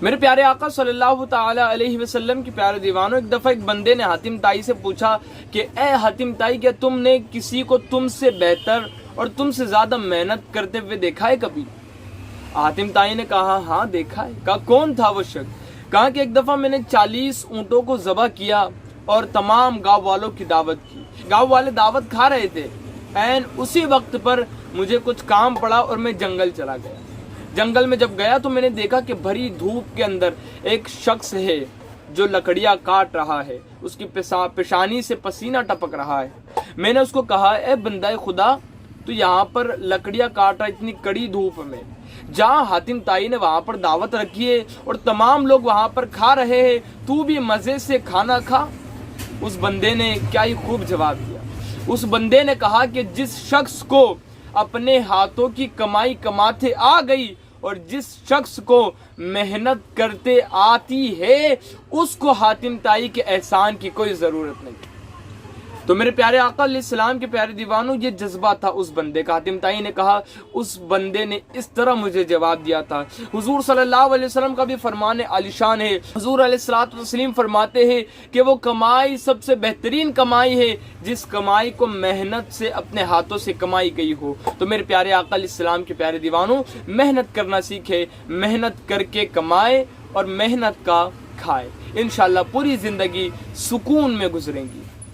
میرے پیارے آقا صلی اللہ تعالی علیہ وسلم کی پیارے دیوانوں، ایک دفعہ ایک بندے نے حاتم طائی سے پوچھا کہ اے حاتم طائی، کیا تم نے کسی کو تم سے بہتر اور تم سے زیادہ محنت کرتے ہوئے دیکھا ہے کبھی؟ حاتم طائی نے کہا ہاں دیکھا ہے۔ کہا کون تھا وہ شخص؟ کہا کہ ایک دفعہ میں نے 40 اونٹوں کو ذبح کیا اور تمام گاؤں والوں کی دعوت کی۔ گاؤں والے دعوت کھا رہے تھے، این اسی وقت پر مجھے کچھ کام پڑا اور میں جنگل چلا گیا۔ جنگل میں جب گیا تو میں نے دیکھا کہ بھری دھوپ کے اندر ایک شخص ہے جو لکڑیاں کاٹ رہا ہے، اس کی پیشانی سے پسینہ ٹپک رہا ہے۔ میں نے اس کو کہا اے بندہ خدا، تو یہاں پر لکڑیاں کاٹ رہا اتنی کڑی دھوپ میں، جہاں حاتم طائی نے وہاں پر دعوت رکھی ہے اور تمام لوگ وہاں پر کھا رہے ہیں، تو بھی مزے سے کھانا کھا۔ اس بندے نے کیا ہی خوب جواب دیا۔ اس بندے نے کہا کہ جس شخص کو اپنے ہاتھوں کی کمائی کماتے آ گئی اور جس شخص کو محنت کرتے آتی ہے، اس کو حاتم طائی کے احسان کی کوئی ضرورت نہیں۔ تو میرے پیارے آقا علیہ السلام کے پیارے دیوانوں، یہ جذبہ تھا اس بندے کا۔ حاتم طائی نے کہا اس بندے نے اس طرح مجھے جواب دیا تھا۔ حضور صلی اللہ علیہ وسلم کا بھی فرمان عالی شان ہے۔ حضور علیہ الصلوۃ والتسلیم فرماتے ہیں کہ وہ کمائی سب سے بہترین کمائی ہے جس کمائی کو محنت سے اپنے ہاتھوں سے کمائی گئی ہو۔ تو میرے پیارے آقا علیہ السلام کے پیارے دیوانوں، محنت کرنا سیکھے، محنت کر کے کمائے اور محنت کا کھائے، انشاءاللہ پوری زندگی سکون میں گزریں گی۔